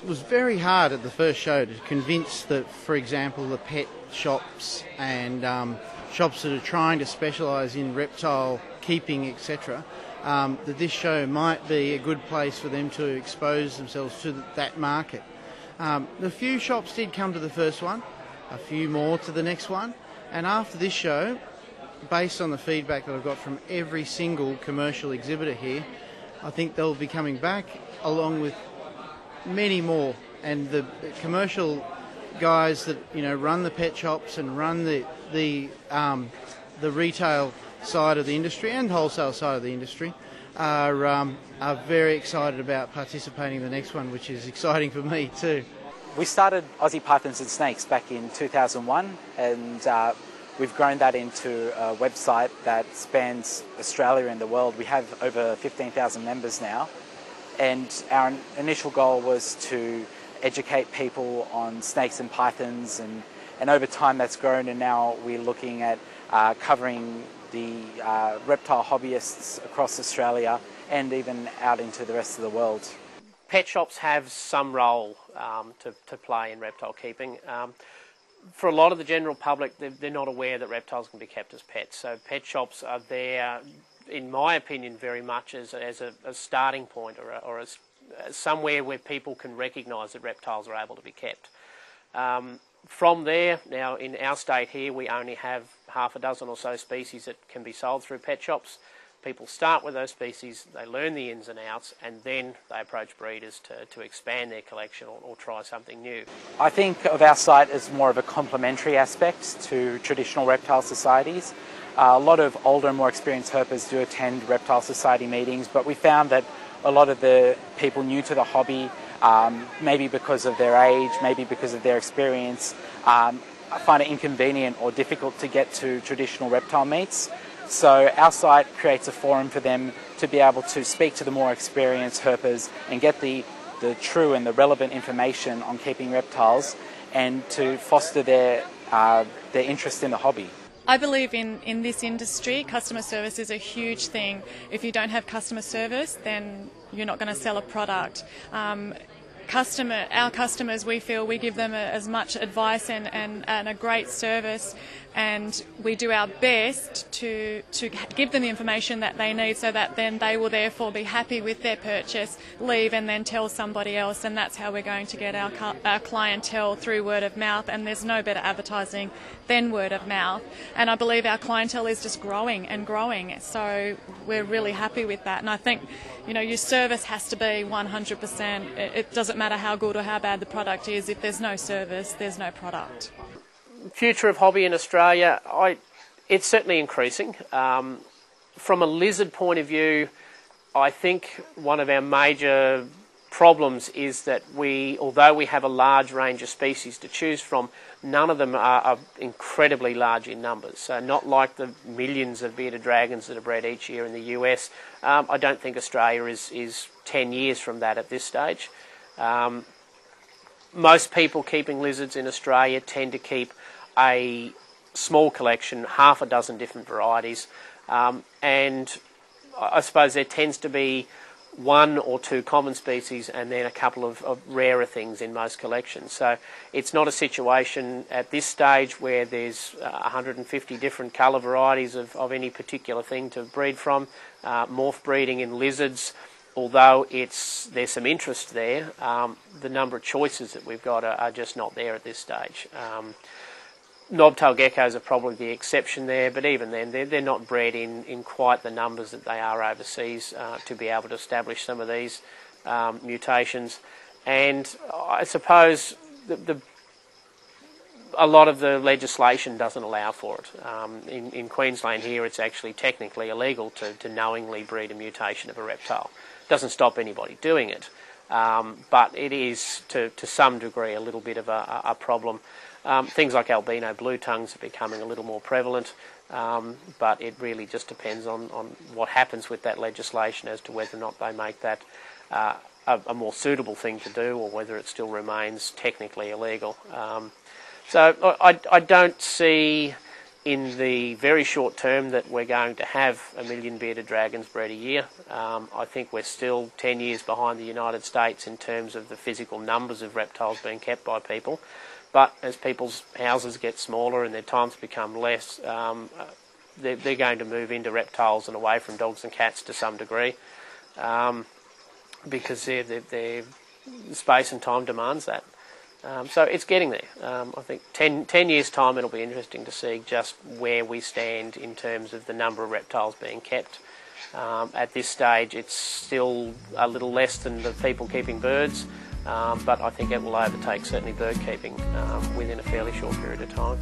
It was very hard at the first show to convince that, for example, the pet shops and shops that are trying to specialise in reptile keeping, etc., that this show might be a good place for them to expose themselves to that market. The few shops did come to the first one, a few more to the next one, and after this show, based on the feedback that I've got from every single commercial exhibitor here, I think they'll be coming back along with many more. And the commercial guys that run the pet shops and run the retail side of the industry and wholesale side of the industry are very excited about participating in the next one, which is exciting for me too. We started Aussie Pythons and Snakes back in 2001, and we've grown that into a website that spans Australia and the world. We have over 15,000 members now, and our initial goal was to educate people on snakes and pythons, and over time that's grown, and now we're looking at covering the reptile hobbyists across Australia and even out into the rest of the world. Pet shops have some role to play in reptile keeping. For a lot of the general public, they're not aware that reptiles can be kept as pets. So pet shops are there, in my opinion, very much as a starting point or as somewhere where people can recognise that reptiles are able to be kept. From there, now in our state here, we only have half a dozen or so species that can be sold through pet shops. People start with those species, they learn the ins and outs, and then they approach breeders to expand their collection or try something new. I think of our site as more of a complementary aspect to traditional reptile societies. A lot of older and more experienced herpers do attend reptile society meetings, but we found that a lot of the people new to the hobby, maybe because of their age, maybe because of their experience, find it inconvenient or difficult to get to traditional reptile meets. So our site creates a forum for them to be able to speak to the more experienced herpers and get the true and the relevant information on keeping reptiles, and to foster their interest in the hobby. I believe in this industry, customer service is a huge thing. If you don't have customer service, then you're not going to sell a product. Our customers, we feel we give them as much advice and a great service, and we do our best to give them the information that they need, so that then they will therefore be happy with their purchase, leave and then tell somebody else, and that's how we're going to get our clientele, through word of mouth, and there's no better advertising than word of mouth. And I believe our clientele is just growing and growing, so we're really happy with that. And I think your service has to be 100%. It doesn't matter how good or how bad the product is. If there's no service, there's no product. Future of hobby in Australia, it's certainly increasing. From a lizard point of view, I think one of our major problems is that although we have a large range of species to choose from, none of them are incredibly large in numbers. So not like the millions of bearded dragons that are bred each year in the US. I don't think Australia is 10 years from that at this stage. Most people keeping lizards in Australia tend to keep a small collection, half a dozen different varieties, and I suppose there tends to be one or two common species and then a couple of rarer things in most collections. So it's not a situation at this stage where there's 150 different colour varieties of any particular thing to breed from. Morph breeding in lizards, although there's some interest there, the number of choices that we've got are just not there at this stage. Knobtail geckos are probably the exception there, but even then they're not bred in quite the numbers that they are overseas to be able to establish some of these mutations. And I suppose a lot of the legislation doesn't allow for it. In Queensland here, it's actually technically illegal to knowingly breed a mutation of a reptile. It doesn't stop anybody doing it, but it is to some degree a little bit of a problem. Things like albino blue tongues are becoming a little more prevalent, but it really just depends on what happens with that legislation as to whether or not they make that a more suitable thing to do, or whether it still remains technically illegal. So I don't see in the very short term that we're going to have 1 million bearded dragons bred a year. I think we're still 10 years behind the United States in terms of the physical numbers of reptiles being kept by people. But as people's houses get smaller and their times become less, they're going to move into reptiles and away from dogs and cats to some degree, because their space and time demands that. So it's getting there. I think 10 years' time it'll be interesting to see just where we stand in terms of the number of reptiles being kept. At this stage it's still a little less than the people keeping birds, but I think it will overtake certainly bird keeping within a fairly short period of time.